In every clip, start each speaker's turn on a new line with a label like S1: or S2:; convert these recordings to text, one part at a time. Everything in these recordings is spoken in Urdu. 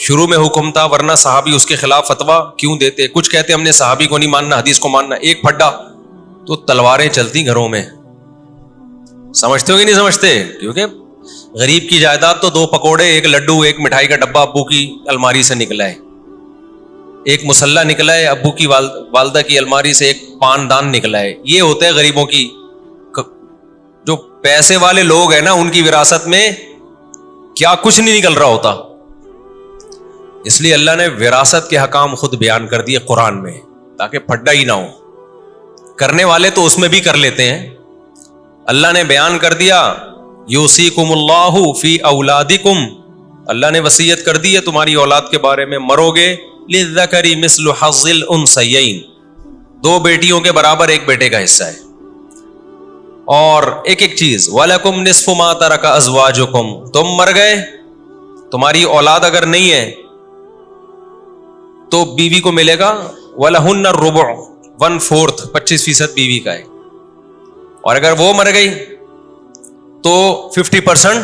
S1: شروع میں حکم تھا، ورنہ صحابی اس کے خلاف فتویٰ کیوں دیتے؟ کچھ کہتے ہم نے صحابی کو نہیں ماننا، حدیث کو ماننا، ایک پھڈا تو تلواریں چلتی گھروں میں. سمجھتے ہو کہ نہیں سمجھتے؟ کیونکہ غریب کی جائیداد تو 2 پکوڑے، 1 لڈو، 1 مٹھائی کا ڈبہ ابو کی الماری سے نکلا ہے، 1 مسلح نکلا ہے ابو کی والدہ کی الماری سے، 1 پان دان نکلا ہے. یہ ہوتا ہے غریبوں کی. جو پیسے والے لوگ ہیں نا، ان کی وراثت میں کیا کچھ نہیں نکل رہا ہوتا. اس لیے اللہ نے وراثت کے حکام خود بیان کر دیے قرآن میں، تاکہ پھڈا ہی نہ ہو. کرنے والے تو اس میں بھی کر لیتے ہیں. اللہ نے بیان کر دیا یوصیکم اللہ فی اولادکم، اللہ نے وصیت کر دی ہے تمہاری اولاد کے بارے میں، مرو گے للذکر مثل حظ الانثیین، 2 بیٹیوں کے برابر 1 بیٹے کا حصہ ہے. اور ایک چیز وَلَكُمْ نِصْفُ مَا تَرَكَ أَزْوَاجُكُمْ، تم مر گئے، تمہاری اولاد اگر نہیں ہے تو بیوی کو ملے گا وَلَهُنَّ الرُّبُعُ، 1/4، 25% بیوی کا ہے. اور اگر وہ مر گئی تو 50%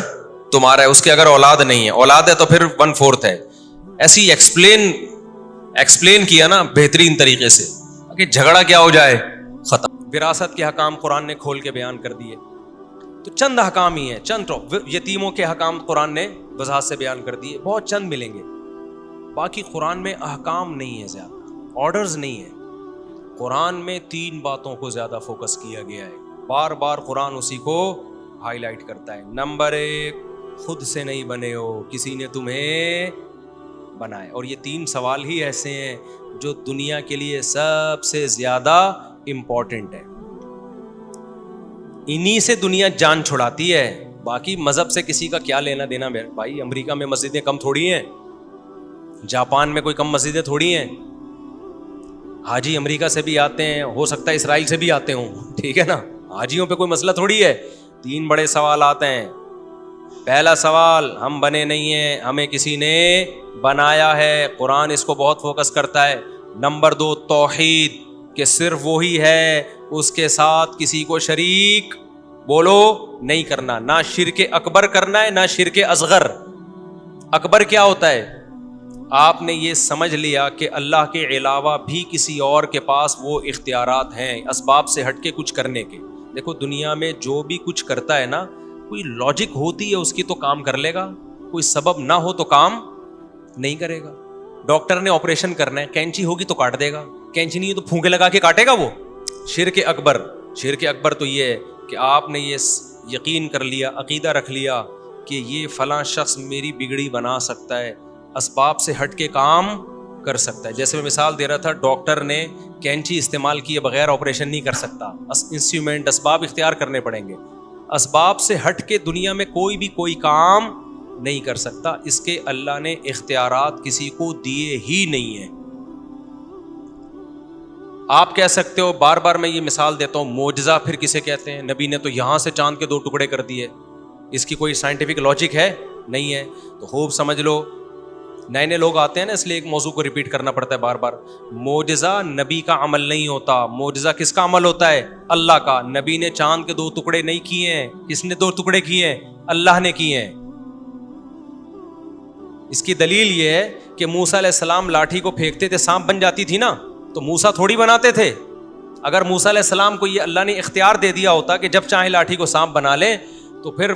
S1: تمہارا ہے، اس کے اگر اولاد نہیں ہے. اولاد ہے تو پھر 1/4 ہے. ایسی ایکسپلین کیا نا بہترین طریقے سے کہ جھگڑا کیا ہو جائے، ختم. وراثت کے حکام قرآن نے کھول کے بیان کر دیے. تو چند حکام ہی ہیں، چند یتیموں کے حکام قرآن نے وضاحت سے بیان کر دیے، بہت چند ملیں گے. باقی قرآن میں احکام نہیں ہے، زیادہ آرڈرز نہیں ہے. قرآن میں 3 باتوں کو زیادہ فوکس کیا گیا ہے، بار بار قرآن اسی کو ہائی لائٹ کرتا ہے. نمبر 1، خود سے نہیں بنے ہو، کسی نے تمہیں بنائے. اور یہ 3 سوال ہی ایسے ہیں جو دنیا کے لیے سب سے زیادہ امپورٹنٹ ہے. انہی سے دنیا جان چھڑاتی ہے. باقی مذہب سے کسی کا کیا لینا دینا بھائی. امریکہ میں مسجدیں کم تھوڑی ہیں، جاپان میں کوئی کم مسجدیں تھوڑی ہیں. حاجی امریکہ سے بھی آتے ہیں، ہو سکتا ہے اسرائیل سے بھی آتے ہوں، ٹھیک ہے نا. حاجیوں پہ کوئی مسئلہ تھوڑی ہے. 3 بڑے سوال آتے ہیں. پہلا سوال، ہم بنے نہیں ہیں، ہمیں کسی نے بنایا ہے. قرآن اس کو بہت فوکس کرتا ہے. نمبر 2، توحید، کہ صرف وہی ہے، اس کے ساتھ کسی کو شریک بولو نہیں کرنا. نہ شرک اکبر کرنا ہے، نہ شرک اصغر. اکبر کیا ہوتا ہے؟ آپ نے یہ سمجھ لیا کہ اللہ کے علاوہ بھی کسی اور کے پاس وہ اختیارات ہیں اسباب سے ہٹ کے کچھ کرنے کے. دیکھو دنیا میں جو بھی کچھ کرتا ہے نا، کوئی لاجک ہوتی ہے اس کی تو کام کر لے گا، کوئی سبب نہ ہو تو کام نہیں کرے گا. ڈاکٹر نے آپریشن کرنا ہے، کینچی ہوگی تو کاٹ دے گا، کینچی نہیں ہے تو پھونکے لگا کے کاٹے گا وہ. شرک اکبر تو یہ ہے کہ آپ نے یہ یقین کر لیا، عقیدہ رکھ لیا کہ یہ فلاں شخص میری بگڑی بنا سکتا ہے، اسباب سے ہٹ کے کام کر سکتا ہے. جیسے میں مثال دے رہا تھا، ڈاکٹر نے کینچی استعمال کیے بغیر آپریشن نہیں کر سکتا، انسٹرومنٹ، اسباب اختیار کرنے پڑیں گے. اسباب سے ہٹ کے دنیا میں کوئی بھی کوئی کام نہیں کر سکتا. اس کے اللہ نے اختیارات کسی کو دیے ہی نہیں ہیں. آپ کہہ سکتے ہو، بار بار میں یہ مثال دیتا ہوں، معجزہ پھر کسے کہتے ہیں؟ نبی نے تو یہاں سے چاند کے 2 ٹکڑے کر دیے، اس کی کوئی سائنٹیفک لاجک ہے؟ نہیں ہے. تو خوب سمجھ لو، نئے لوگ آتے ہیں نا، اس لیے ایک موضوع کو ریپیٹ کرنا پڑتا ہے بار بار. معجزہ نبی کا عمل نہیں ہوتا. معجزہ کس کا عمل ہوتا ہے؟ اللہ کا. نبی نے چاند کے 2 ٹکڑے نہیں کیے ہیں. کس نے 2 ٹکڑے کیے ہیں؟ اللہ نے کیے ہیں. اس کی دلیل یہ ہے کہ موسیٰ علیہ السلام لاٹھی کو پھینکتے تھے، سانپ بن جاتی تھی نا، تو موسیٰ تھوڑی بناتے تھے. اگر موسیٰ علیہ السلام کو یہ اللہ نے اختیار دے دیا ہوتا کہ جب چاہے لاٹھی کو سانپ بنا لیں، تو پھر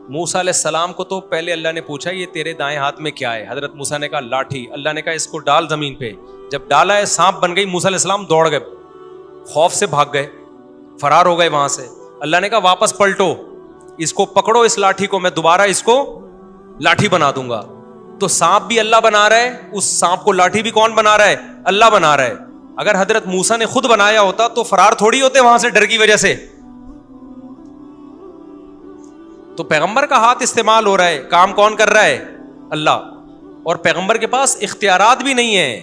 S1: موسیٰ علیہ السلام کو تو پہلے اللہ نے پوچھا یہ تیرے دائیں ہاتھ میں کیا ہے؟ حضرت موسیٰ نے کہا لاٹھی. اللہ نے کہا اس کو ڈال زمین پہ. جب ڈالا ہے سانپ بن گئی. موسیٰ علیہ السلام دوڑ گئے، خوف سے بھاگ گئے، فرار ہو گئے وہاں سے. اللہ نے کہا واپس پلٹو، اس کو پکڑو، اس لاٹھی کو، میں دوبارہ اس کو لاٹھی بنا دوں گا. تو سانپ بھی اللہ بنا رہا ہے، اس سانپ کو لاٹھی بھی کون بنا رہا ہے؟ اللہ بنا رہا ہے. اگر حضرت موسیٰ نے خود بنایا ہوتا تو فرار تھوڑی ہوتے وہاں سے ڈر کی وجہ سے. تو پیغمبر کا ہاتھ استعمال ہو رہا ہے، کام کون کر رہا ہے؟ اللہ. اور پیغمبر کے پاس اختیارات بھی نہیں ہیں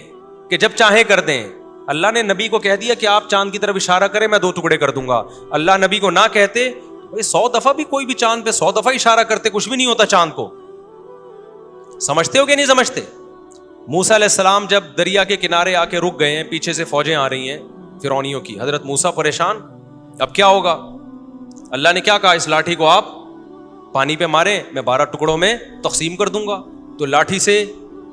S1: کہ جب چاہیں کر دیں. اللہ نے نبی کو کہہ دیا کہ آپ چاند کی طرف اشارہ کریں، میں 2 ٹکڑے کر دوں گا. اللہ نبی کو نہ کہتے، 100 دفعہ بھی کوئی بھی چاند پہ 100 دفعہ اشارہ کرتے، کچھ بھی نہیں ہوتا چاند کو. سمجھتے ہو کہ نہیں سمجھتے؟ موسیٰ علیہ السلام جب دریا کے کنارے آ کے رک گئے ہیں، پیچھے سے فوجیں آ رہی ہیں فرعونیوں کی، حضرت موسیٰ پریشان، اب کیا ہوگا؟ اللہ نے کیا کہا؟ اس لاٹھی کو آپ پانی پہ ماریں، میں 12 ٹکڑوں میں تقسیم کر دوں گا. تو لاٹھی سے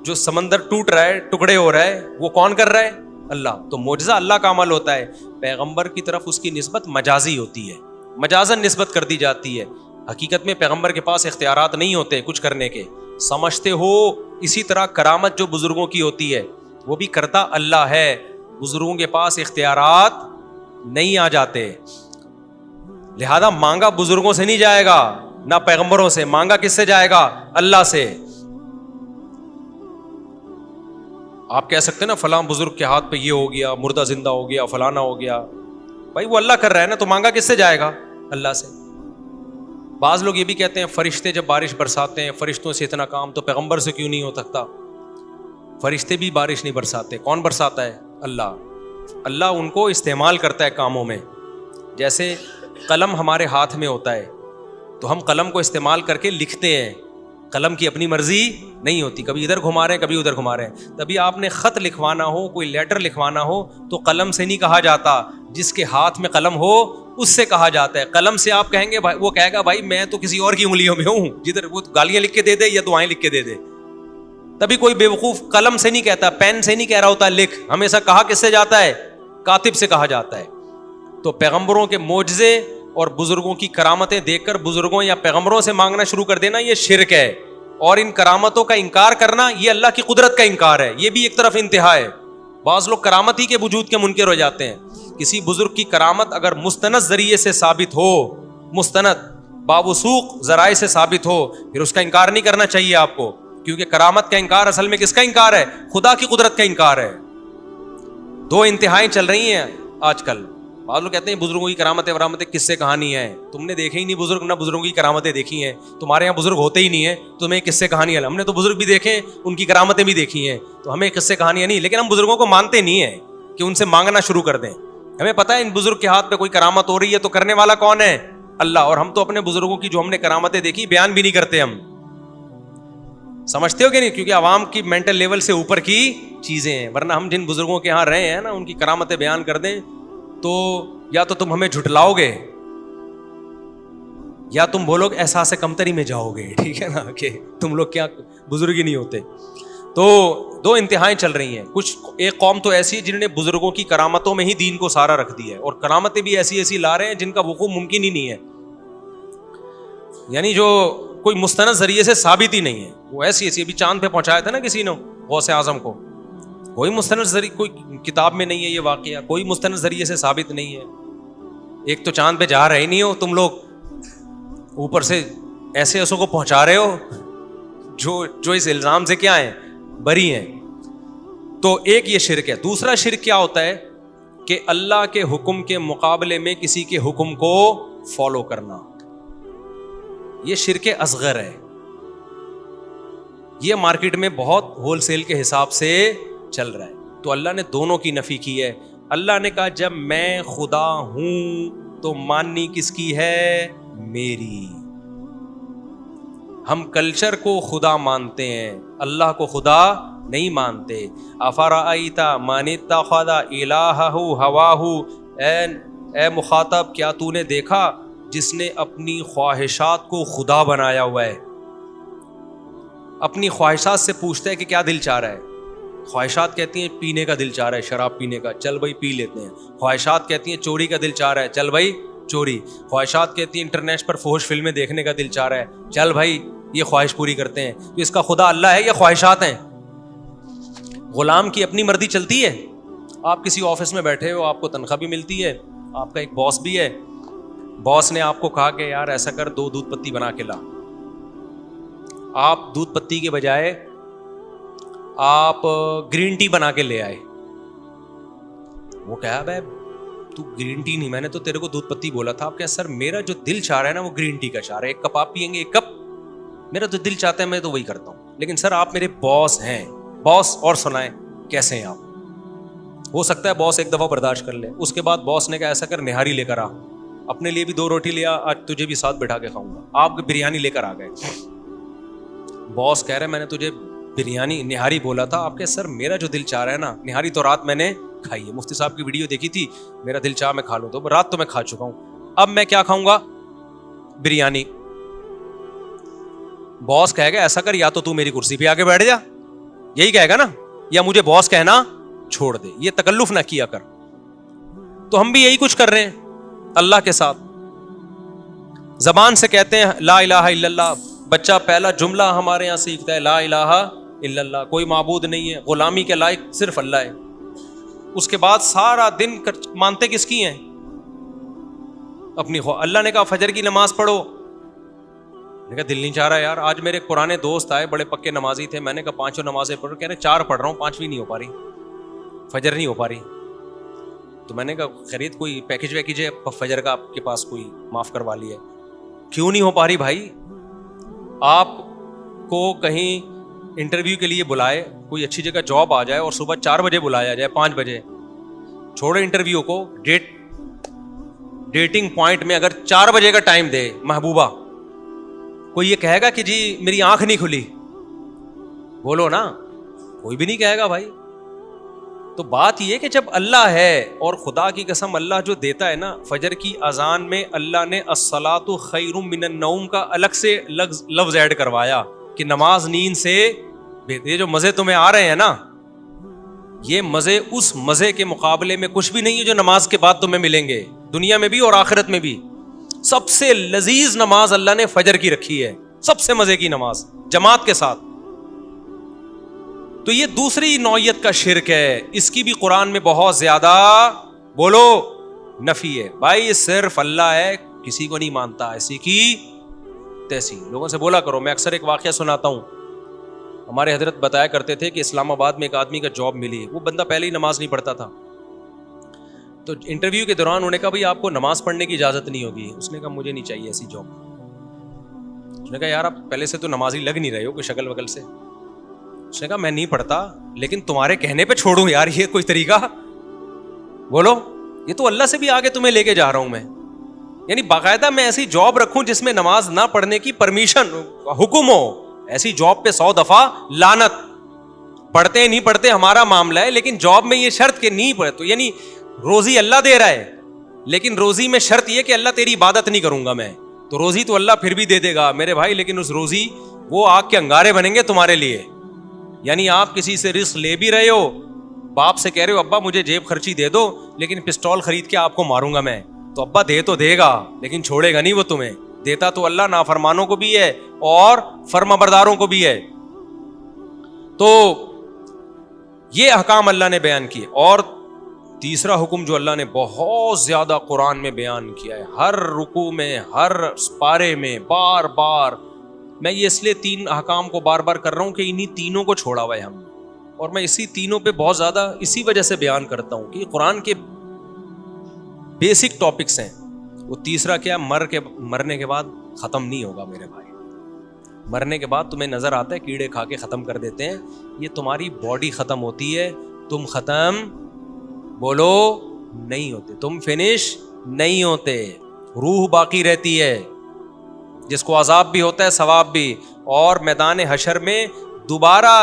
S1: جو سمندر ٹوٹ رہا ہے, ٹکڑے ہو رہا ہے, وہ کون کر رہا ہے؟ اللہ. تو معجزہ اللہ کا عمل ہوتا ہے. پیغمبر کی طرف اس کی نسبت مجازی ہوتی ہے, مجازن نسبت کر دی جاتی ہے. حقیقت میں پیغمبر کے پاس اختیارات نہیں ہوتے کچھ کرنے کے, سمجھتے ہو. اسی طرح کرامت جو بزرگوں کی ہوتی ہے وہ بھی کرتا اللہ ہے. بزرگوں کے پاس اختیارات نہیں آ جاتے, لہذا مانگا بزرگوں سے نہیں جائے گا, نہ پیغمبروں سے. مانگا کس سے جائے گا؟ اللہ سے. آپ کہہ سکتے ہیں نا فلاں بزرگ کے ہاتھ پہ یہ ہو گیا, مردہ زندہ ہو گیا, فلانا ہو گیا. بھائی وہ اللہ کر رہا ہے نا, تو مانگا کس سے جائے گا؟ اللہ سے. بعض لوگ یہ بھی کہتے ہیں فرشتے جب بارش برساتے ہیں, فرشتوں سے اتنا کام, تو پیغمبر سے کیوں نہیں ہو سکتا؟ فرشتے بھی بارش نہیں برساتے. کون برساتا ہے؟ اللہ. اللہ ان کو استعمال کرتا ہے کاموں میں. جیسے قلم ہمارے ہاتھ میں ہوتا ہے تو ہم قلم کو استعمال کر کے لکھتے ہیں, قلم کی اپنی مرضی نہیں ہوتی, کبھی ادھر گھما رہے ہیں کبھی ادھر گھما رہے ہیں. تبھی آپ نے خط لکھوانا ہو, کوئی لیٹر لکھوانا ہو, تو قلم سے نہیں کہا جاتا, جس کے ہاتھ میں قلم ہو اس سے کہا جاتا ہے. قلم سے آپ کہیں گے بھائی, وہ کہے گا بھائی میں تو کسی اور کی انگلیوں میں ہوں, جدھر وہ گالیاں لکھ کے دے دے یا دعائیں لکھ کے دے دے. تبھی کوئی بیوقوف قلم سے نہیں کہتا, پین سے نہیں کہہ رہا ہوتا لکھ, ہمیشہ کہا کس سے جاتا ہے؟ کاتب سے کہا جاتا ہے. تو پیغمبروں کے معجزے اور بزرگوں کی کرامتیں دیکھ کر بزرگوں یا پیغمبروں سے مانگنا شروع کر دینا, یہ شرک ہے. اور ان کرامتوں کا انکار کرنا یہ اللہ کی قدرت کا انکار ہے. یہ بھی ایک طرف انتہا ہے. بعض لوگ کرامت ہی کے وجود کے منکر ہو جاتے ہیں. کسی بزرگ کی کرامت اگر مستند ذریعے سے ثابت ہو, مستند باوثوق ذرائع سے ثابت ہو, پھر اس کا انکار نہیں کرنا چاہیے آپ کو, کیونکہ کرامت کا انکار اصل میں کس کا انکار ہے؟ خدا کی قدرت کا انکار ہے. دو انتہائیں چل رہی ہیں آج کل. بعض لوگ کہتے ہیں بزرگوں کی کرامتیں ورامتیں کس سے کہانی ہے؟ تم نے دیکھے ہی نہیں بزرگ, نہ بزرگوں کی کرامتیں دیکھی ہیں. تمہارے یہاں بزرگ ہوتے ہی نہیں ہیں, تمہیں کس سے کہانی ہے؟ ہم نے تو بزرگ بھی دیکھے, ان کی کرامتیں بھی دیکھی ہیں, تو ہمیں کس سے کہانیاں نہیں. لیکن ہم بزرگوں کو مانتے نہیں ہیں کہ ان سے مانگنا شروع کر دیں. ہمیں پتہ ہے ان بزرگ کے ہاتھ پہ کوئی کرامت ہو رہی ہے تو کرنے والا کون ہے؟ اللہ. اور ہم تو اپنے بزرگوں کی جو ہم نے کرامتیں دیکھی بیان بھی نہیں کرتے. ہم سمجھتے ہو کہ نہیں؟ کیونکہ عوام کی مینٹل لیول سے اوپر کی چیزیں ہیں. ورنہ ہم جن بزرگوں کے یہاں رہے ہیں نا, ان کی کرامتیں بیان کر دیں تو یا تو تم ہمیں جھٹلاؤ گے یا تم بولو گے احساس کمتری میں جاؤ گے. ٹھیک ہے نا, کہ تم لوگ کیا بزرگ ہی نہیں ہوتے. تو دو انتہائیں چل رہی ہیں. کچھ ایک قوم تو ایسی ہے جنہوں نے بزرگوں کی کرامتوں میں ہی دین کو سارا رکھ دیا ہے, اور کرامتیں بھی ایسی ایسی لا رہے ہیں جن کا وقوع ممکن ہی نہیں ہے, یعنی جو کوئی مستند ذریعے سے ثابت ہی نہیں ہے. وہ ایسی ایسی, ابھی چاند پہ پہنچایا تھا نا کسی نے غوث اعظم کو, کوئی مستند ذریعے, کوئی کتاب میں نہیں ہے یہ واقعہ, کوئی مستند ذریعے سے ثابت نہیں ہے. ایک تو چاند پہ جا رہے ہی نہیں ہو تم لوگ, اوپر سے ایسے ایسوں کو پہنچا رہے ہو جو اس الزام سے کیا ہیں, بری ہیں. تو ایک یہ شرک ہے. دوسرا شرک کیا ہوتا ہے کہ اللہ کے حکم کے مقابلے میں کسی کے حکم کو فالو کرنا. یہ شرک اصغر ہے. یہ مارکیٹ میں بہت ہول سیل کے حساب سے چل رہا ہے. تو اللہ نے دونوں کی نفی کی ہے. اللہ نے کہا جب میں خدا ہوں تو ماننی کس کی ہے؟ میری. ہم کلچر کو خدا مانتے ہیں, اللہ کو خدا نہیں مانتے. افرأیت من اتخذ الہہ ہواہ, اے مخاطب کیا تو نے دیکھا جس نے اپنی خواہشات کو خدا بنایا ہوا ہے. اپنی خواہشات سے پوچھتا ہے کہ کیا دل چاہ رہا ہے. خواہشات کہتی ہیں پینے کا دل چاہ رہا ہے, شراب پینے کا, چل بھائی پی لیتے ہیں. خواہشات کہتی ہیں چوری کا دل چاہ رہا ہے, چل بھائی چوری. خواہشات کہتی ہیں انٹرنیٹ پر فحش فلمیں دیکھنے کا دل چاہ رہا ہے, چل بھائی یہ خواہش پوری کرتے ہیں. تو اس کا خدا اللہ ہے یا خواہشات ہیں؟ غلام کی اپنی مرضی چلتی ہے. آپ کسی آفس میں بیٹھے ہو, آپ کو تنخواہ بھی ملتی ہے, آپ کا ایک باس بھی ہے. باس نے آپ کو کہا کہ یار ایسا کر 2 دودھ پتی بنا کے لا. آپ دودھ پتی کے بجائے آپ گرین ٹی بنا کے لے آئے. وہ کہا بھائی تو گرین ٹی نہیں, میں نے تو تیرے کو دودھ پتی بولا تھا. آپ کہا سر میرا جو دل چاہ رہا ہے نا وہ گرین ٹی کا چاہ رہا ہے, 1 کپ آپ پئیں گے, 1 کپ میرا جو دل چاہتا ہے میں تو وہی کرتا ہوں. لیکن سر آپ میرے باس ہیں. باس اور سنائیں کیسے ہیں آپ. ہو سکتا ہے باس ایک دفعہ برداشت کر لے, اس کے بعد باس نے کہا ایسا کر نہاری لے کر آ, اپنے لیے بھی 2 روٹی لیا, آج تجھے بھی ساتھ بٹھا کے کھاؤں گا. آپ بریانی لے کر آ گئے. باس کہہ رہے میں نے تجھے بریانی نہاری بولا تھا. آپ کہ سر میرا جو دل چاہ رہا ہے نا, نہاری تو رات میں نے کھائی ہے, مفتی صاحب کی ویڈیو دیکھی تھی, میرا دل چاہ میں کھا لوں, تو رات تو میں کھا چکا ہوں, اب میں کیا کھاؤں گا؟ بریانی. باس کہے گا ایسا کر یا تو میری کرسی پہ آ کے بیٹھ جا یہی کہے گا نا, یا مجھے باس کہنا چھوڑ دے, یہ تکلف نہ کیا کر. تو ہم بھی یہی کچھ کر رہے ہیں اللہ کے ساتھ. زبان سے کہتے ہیں لا الہ الا اللہ, بچہ پہلا جملہ ہمارے یہاں سیکھتا ہے لا الہ الا اللہ, کوئی معبود نہیں ہے, غلامی کے لائق صرف اللہ ہے. اس کے بعد سارا دن مانتے کس کی ہیں؟ اپنی. اللہ نے کہا فجر کی نماز پڑھو, میں نے کہا دل نہیں چاہ رہا یار. آج میرے ایک پرانے دوست آئے, بڑے پکے نمازی تھے, میں نے کہا 5 نمازیں پڑھو, کہہ رہے 4 پڑھ رہا ہوں, 5ویں نہیں ہو پا رہی, فجر نہیں ہو پا رہی. تو میں نے کہا خرید کوئی پیکج ویکج ہے فجر کا آپ کے پاس, کوئی معاف کروا لی ہے. کیوں نہیں ہو پا رہی بھائی؟ آپ کو کہیں انٹرویو کے لیے بلائے, کوئی اچھی جگہ جاب آ جائے اور صبح 4 بجے بلایا جائے, 5 بجے, چھوڑے انٹرویو کو, ڈیٹنگ پوائنٹ میں اگر 4 بجے کا ٹائم دے محبوبہ, کوئی یہ کہے گا کہ جی میری آنکھ نہیں کھلی؟ بولو نا, کوئی بھی نہیں کہے گا بھائی. تو بات یہ کہ جب اللہ ہے, اور خدا کی قسم اللہ جو دیتا ہے نا, فجر کی اذان میں اللہ نے الصلاۃ خیر من النوم کا الگ سے لفظ ایڈ کروایا کہ نماز نیند سے. یہ جو مزے تمہیں آ رہے ہیں نا, یہ مزے اس مزے کے مقابلے میں کچھ بھی نہیں ہے جو نماز کے بعد تمہیں ملیں گے, دنیا میں بھی اور آخرت میں بھی. سب سے لذیذ نماز اللہ نے فجر کی رکھی ہے, سب سے مزے کی نماز جماعت کے ساتھ. تو یہ دوسری نوعیت کا شرک ہے, اس کی بھی قرآن میں بہت زیادہ بولو نفی ہے. بھائی صرف اللہ ہے, کسی کو نہیں مانتا ایسی کی تیسی. لوگوں سے بولا کرو, میں اکثر ایک واقعہ سناتا ہوں. ہمارے حضرت بتایا کرتے تھے کہ اسلام آباد میں ایک آدمی کا جاب ملی, وہ بندہ پہلے ہی نماز نہیں پڑھتا تھا. تو انٹرویو کے دوران انہوں نے کہا بھائی آپ کو نماز پڑھنے کی اجازت نہیں ہوگی. اس نے کہا مجھے نہیں چاہیے ایسی جاب. اس نے کہا یار آپ پہلے سے تو نمازی لگ نہیں رہے ہو کوئی شکل وکل سے. اس نے کہا میں نہیں پڑھتا, لیکن تمہارے کہنے پہ چھوڑوں یار, یہ کوئی طریقہ؟ بولو, یہ تو اللہ سے بھی آگے تمہیں لے کے جا رہا ہوں میں. یعنی باقاعدہ میں ایسی جاب رکھوں جس میں نماز نہ پڑھنے کی پرمیشن, حکم ہو. ایسی جاب پہ 100 دفعہ لعنت. پڑھتے نہیں پڑھتے ہمارا معاملہ ہے, لیکن جاب میں یہ شرط کہ نہیں پڑھے. تو یعنی روزی اللہ دے رہا ہے, لیکن روزی میں شرط یہ کہ اللہ تیری عبادت نہیں کروں گا میں. تو روزی تو اللہ پھر بھی دے دے گا میرے بھائی, لیکن اس روزی وہ آگ کے انگارے بنیں گے تمہارے لیے. یعنی آپ کسی سے رزق لے بھی رہے ہو, باپ سے کہہ رہے ہو ابا مجھے جیب خرچی دے دو, لیکن پسٹول خرید کے آپ کو ماروں گا میں. تو ابا دے تو دے گا, لیکن چھوڑے گا نہیں وہ تمہیں. دیتا تو اللہ نافرمانوں کو بھی ہے اور فرما برداروں کو بھی ہے. تو یہ احکام اللہ نے بیان کیے. اور تیسرا حکم جو اللہ نے بہت زیادہ قرآن میں بیان کیا ہے, ہر رکوع میں, ہر پارے میں, بار بار. میں یہ اس لیے 3 احکام کو بار بار کر رہا ہوں کہ انہی تینوں کو چھوڑا ہوا ہے ہم, اور میں اسی تینوں پہ بہت زیادہ اسی وجہ سے بیان کرتا ہوں کہ قرآن کے بیسک ٹاپکس ہیں. وہ تیسرا کیا, مرنے کے بعد ختم نہیں ہوگا میرے بھائی. مرنے کے بعد تمہیں نظر آتا ہے کیڑے کھا کے ختم کر دیتے ہیں, یہ تمہاری باڈی ختم ہوتی ہے, تم ختم بولو نہیں ہوتے, تم فنش نہیں ہوتے, روح باقی رہتی ہے جس کو عذاب بھی ہوتا ہے ثواب بھی. اور میدان حشر میں دوبارہ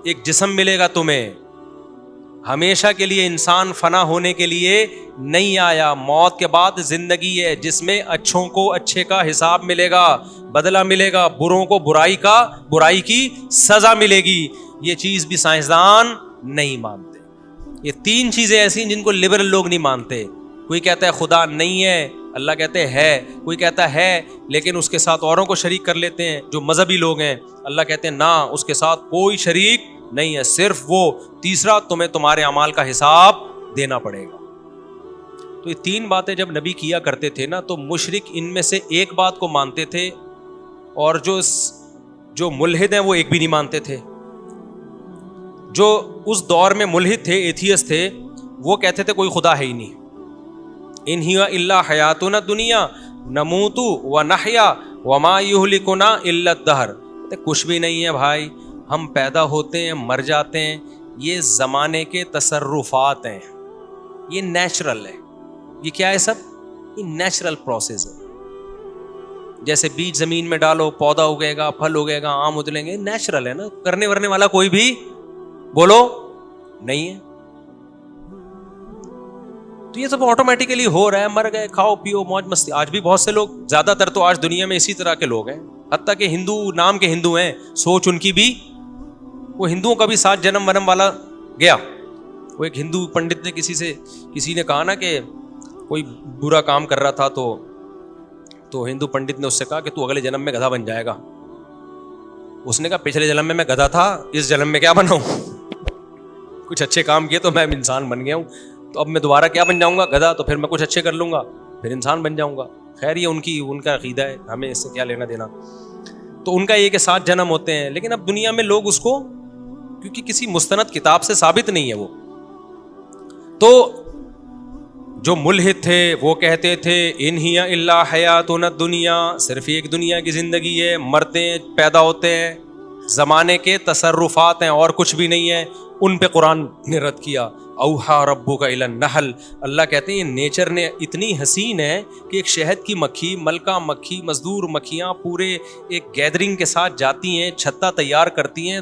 S1: ایک جسم ملے گا تمہیں. ہمیشہ کے لیے انسان فنا ہونے کے لیے نہیں آیا. موت کے بعد زندگی ہے جس میں اچھوں کو اچھے کا حساب ملے گا, بدلہ ملے گا, بروں کو برائی کی سزا ملے گی. یہ چیز بھی سائنسدان نہیں مانتے. یہ 3 چیزیں ایسی ہیں جن کو لبرل لوگ نہیں مانتے. کوئی کہتا ہے خدا نہیں ہے, اللہ کہتے ہے. کوئی کہتا ہے لیکن اس کے ساتھ اوروں کو شریک کر لیتے ہیں جو مذہبی لوگ ہیں. اللہ کہتے ہیں نہ, اس کے ساتھ کوئی شریک نہیں ہے, صرف وہ. تیسرا, تمہیں تمہارے اعمال کا حساب دینا پڑے گا. تو یہ 3 باتیں جب نبی کیا کرتے تھے نا, تو مشرک ان میں سے ایک بات کو مانتے تھے, اور جو ملحد ہیں وہ ایک بھی نہیں مانتے تھے. جو اس دور میں ملحد تھے, ایتھیس تھے, وہ کہتے تھے کوئی خدا ہے ہی نہیں. ان ہی الا حیاتنا دنیا نموت و نحیا وما یہلکنا الا الدہر. کچھ بھی نہیں ہے بھائی, ہم پیدا ہوتے ہیں مر جاتے ہیں, یہ زمانے کے تصرفات ہیں, یہ نیچرل ہے. یہ کیا ہے سب؟ یہ نیچرل پروسیس ہے. جیسے بیج زمین میں ڈالو, پودا اگے گا, پھل اگے گا, آم ادلیں گے, نیچرل ہے نا. کرنے ورنے والا کوئی بھی بولو نہیں ہے. تو یہ سب آٹومیٹیکلی ہو رہا ہے. مر گئے, کھاؤ پیو موج مستی. آج بھی بہت سے لوگ, زیادہ تر تو آج دنیا میں اسی طرح کے لوگ ہیں, حتیٰ کہ ہندو نام کے ہندو ہیں, سوچ ان کی بھی وہ ہندوؤں کا بھی 7 جنم ونم والا گیا. وہ ایک ہندو پنڈت نے کسی نے کہا نا کہ کوئی برا کام کر رہا تھا تو ہندو پنڈت نے اس سے کہا کہ تو اگلے جنم میں گدھا بن جائے گا. اس نے کہا پچھلے جنم میں گدھا تھا, اس جنم میں کیا بناؤں, کچھ اچھے کام کیے تو میں انسان بن گیا ہوں, تو اب میں دوبارہ کیا بن جاؤں گا, گدھا. تو پھر میں کچھ اچھے کر لوں گا, پھر انسان بن جاؤں گا. خیر یہ ان کا عقیدہ ہے, ہمیں اس سے کیا لینا دینا. تو ان کا یہ کہ 7 جنم ہوتے ہیں, لیکن اب دنیا میں لوگ اس کو, کیونکہ کسی مستند کتاب سے ثابت نہیں ہے وہ, تو جو ملحد تھے وہ کہتے تھے ان ہی الا حیاتنا الدنیا, صرف ایک دنیا کی زندگی ہے, مرتے ہیں پیدا ہوتے ہیں, زمانے کے تصرفات ہیں اور کچھ بھی نہیں ہے. ان پہ قرآن نے رد کیا. اوحا ربک الی النحل, اللہ کہتے ہیں یہ نیچر نے اتنی حسین ہے کہ ایک شہد کی مکھی, ملکہ مکھی, مزدور مکھیاں پورے ایک گیدرنگ کے ساتھ جاتی ہیں, چھتا تیار کرتی ہیں,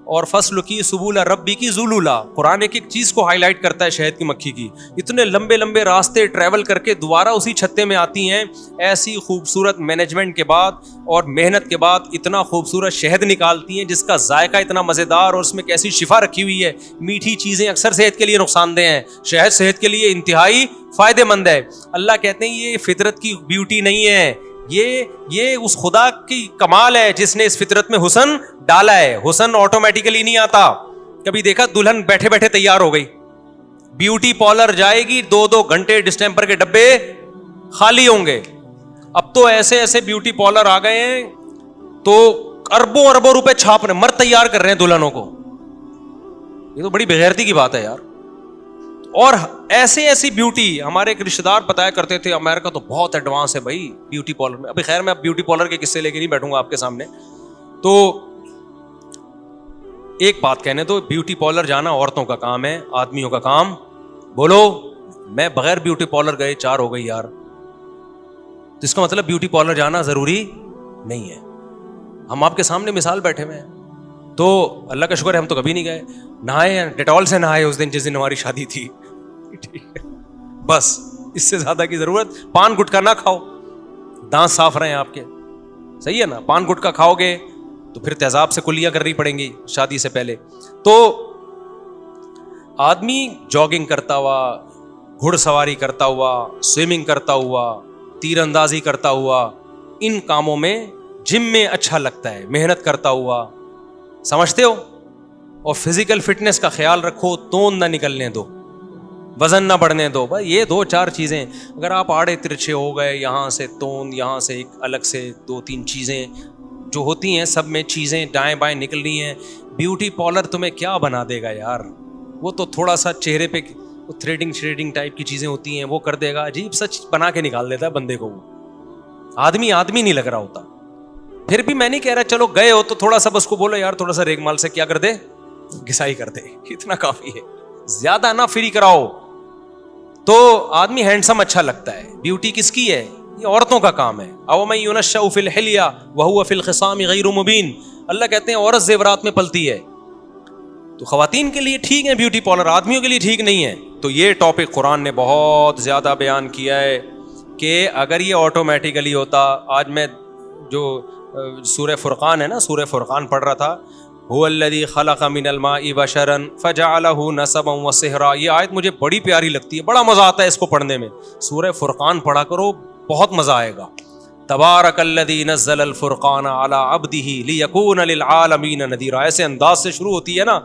S1: اور فصل کی سبول ربی کی ذلولا. قرآن ایک چیز کو ہائی لائٹ کرتا ہے شہد کی مکھی کی. اتنے لمبے لمبے راستے ٹریول کر کے دوبارہ اسی چھتے میں آتی ہیں, ایسی خوبصورت مینجمنٹ کے بعد اور محنت کے بعد اتنا خوبصورت شہد نکالتی ہیں جس کا ذائقہ اتنا مزیدار, اور اس میں کیسی شفا رکھی ہوئی ہے. میٹھی چیزیں اکثر صحت کے لیے نقصان دہ ہیں, شہد صحت کے لیے انتہائی فائدہ مند ہے. اللہ کہتے ہیں یہ فطرت کی بیوٹی نہیں ہے, یہ اس خدا کی کمال ہے جس نے اس فطرت میں حسن ڈالا ہے. حسن آٹومیٹیکلی نہیں آتا. کبھی دیکھا دلہن بیٹھے بیٹھے تیار ہو گئی, بیوٹی پارلر جائے گی 2 گھنٹے ڈسٹمپر کے ڈبے خالی ہوں گے. اب تو ایسے بیوٹی پارلر آ گئے ہیں تو اربوں روپے چھاپ رہے, مرد تیار کر رہے ہیں دلہنوں کو. یہ تو بڑی بغیرتی کی بات ہے یار. اور ایسی بیوٹی, ہمارے ایک رشتے دار بتایا کرتے تھے امریکہ تو بہت ایڈوانس ہے بھائی بیوٹی پارلر میں. ابھی خیر میں اب بیوٹی پارلر کے قصے لے کے نہیں بیٹھوں گا آپ کے سامنے. تو ایک بات کہنے دو, بیوٹی پارلر جانا عورتوں کا کام ہے, آدمیوں کا کام. بولو میں بغیر بیوٹی پارلر گئے 4 ہو گئی یار, تو اس کا مطلب بیوٹی پارلر جانا ضروری نہیں ہے. ہم آپ کے سامنے مثال بیٹھے ہوئے ہیں, تو اللہ کا شکر ہے ہم تو کبھی نہیں گئے. نہائے ڈیٹول سے نہائے اس دن جس دن ہماری شادی تھی, بس اس سے زیادہ کی ضرورت. پان گٹکا نہ کھاؤ, دانت صاف رہے ہیں آپ کے, صحیح ہے نا. پان گٹکا کھاؤ گے تو پھر تیزاب سے کلیاں کرنی پڑیں گی شادی سے پہلے. تو آدمی جاگنگ کرتا ہوا, گھڑ سواری کرتا ہوا, سوئمنگ کرتا ہوا, تیر اندازی کرتا ہوا, ان کاموں میں جم میں اچھا لگتا ہے, محنت کرتا ہوا, سمجھتے ہو. اور فزیکل فٹنس کا خیال رکھو, توند نہ نکلنے دو, وزن نہ بڑھنے دو. بھائی یہ 2-4 چیزیں اگر آپ آڑے ترچھے ہو گئے, یہاں سے توند, یہاں سے ایک الگ سے 2-3 چیزیں جو ہوتی ہیں, سب میں چیزیں دائیں بائیں نکل رہی ہیں. بیوٹی پارلر تمہیں کیا بنا دے گا یار, وہ تو تھوڑا سا چہرے پہ تھریڈنگ ٹائپ کی چیزیں ہوتی ہیں وہ کر دے گا, عجیب سچ بنا کے نکال دیتا ہے بندے کو. وہ آدمی نہیں لگ رہا ہوتا. پھر بھی میں نہیں کہہ رہا چلو گئے ہو تو تھوڑا سا بس کو بولو یار تھوڑا سا ریگ مال سے کیا کر دے, گھسائی کر دے, اتنا کافی ہے, زیادہ نہ فری کراؤ. تو آدمی ہینڈسم اچھا لگتا ہے. بیوٹی کس کی ہے, یہ عورتوں کا کام ہے. او من ينشأ في الحلیہ وهو في الخصام غیر مبین. اللہ کہتے ہیں عورت زیورات میں پلتی ہے. تو خواتین کے لیے ٹھیک ہے بیوٹی پارلر, آدمیوں کے لیے ٹھیک نہیں ہے. تو یہ ٹاپک قرآن نے بہت زیادہ بیان کیا ہے کہ اگر یہ آٹومیٹیکلی ہوتا. آج میں جو سورہ فرقان ہے نا, سورہ فرقان پڑھ رہا تھا, هو الذی خلق من الماء بشرا فجعله نسبا وصہرا. یہ آیت مجھے بڑی پیاری لگتی ہے, بڑا مزہ آتا ہے اس کو پڑھنے میں. سورہ فرقان پڑھا کرو, بہت مزہ آئے گا. تبارک الذی نزل الفرقان علی عبدہ لیکون للعالمین نذیرا. ایسے انداز سے شروع ہوتی ہے نا,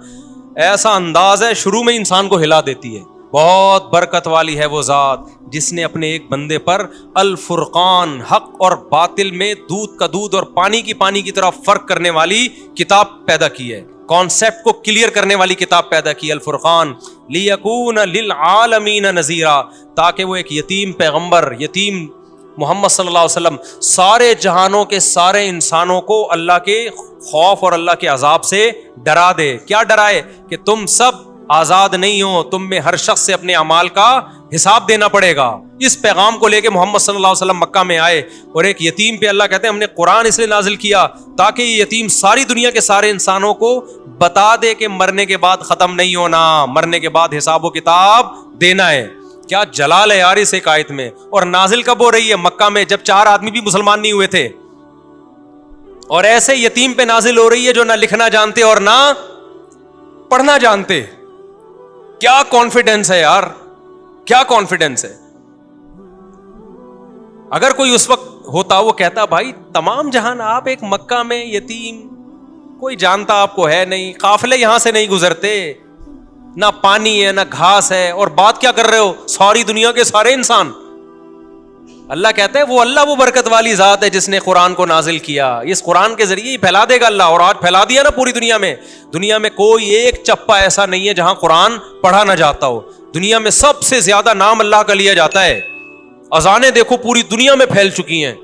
S1: ایسا انداز ہے شروع میں انسان کو ہلا دیتی ہے. بہت برکت والی ہے وہ ذات جس نے اپنے ایک بندے پر الفرقان, حق اور باطل میں دودھ کا دودھ اور پانی کی طرح فرق کرنے والی کتاب پیدا کی ہے, کانسیپٹ کو کلیئر کرنے والی کتاب پیدا کی, الفرقان. لیکون للعالمین نذیرا, تاکہ وہ ایک یتیم پیغمبر, یتیم محمد صلی اللہ علیہ وسلم سارے جہانوں کے سارے انسانوں کو اللہ کے خوف اور اللہ کے عذاب سے ڈرا دے. کیا ڈرائے؟ کہ تم سب آزاد نہیں ہو, تم میں ہر شخص سے اپنے اعمال کا حساب دینا پڑے گا. اس پیغام کو لے کے محمد صلی اللہ علیہ وسلم مکہ میں آئے, اور ایک یتیم پہ اللہ کہتے ہیں ہم نے قرآن اس لیے نازل کیا تاکہ یہ یتیم ساری دنیا کے سارے انسانوں کو بتا دے کہ مرنے کے بعد ختم نہیں ہونا, مرنے کے بعد حساب و کتاب دینا ہے. کیا جلال ہے یار اس ایک آیت میں. اور نازل کب ہو رہی ہے؟ مکہ میں, جب 4 آدمی بھی مسلمان نہیں ہوئے تھے. اور ایسے یتیم پہ نازل ہو رہی ہے جو نہ لکھنا جانتے اور نہ پڑھنا جانتے. کیا کانفیڈنس ہے یار, کیا کانفیڈنس ہے. اگر کوئی اس وقت ہوتا وہ کہتا بھائی تمام جہان آپ ایک مکہ میں یتیم, کوئی جانتا آپ کو ہے نہیں, قافلے یہاں سے نہیں گزرتے, نہ پانی ہے نہ گھاس ہے, اور بات کیا کر رہے ہو ساری دنیا کے سارے انسان. اللہ کہتا ہے وہ برکت والی ذات ہے جس نے قرآن کو نازل کیا, اس قرآن کے ذریعے ہی پھیلا دے گا اللہ. اور آج پھیلا دیا نا پوری دنیا میں. دنیا میں کوئی ایک چپا ایسا نہیں ہے جہاں قرآن پڑھا نہ جاتا ہو. دنیا میں سب سے زیادہ نام اللہ کا لیا جاتا ہے. اذانیں دیکھو پوری دنیا میں پھیل چکی ہیں,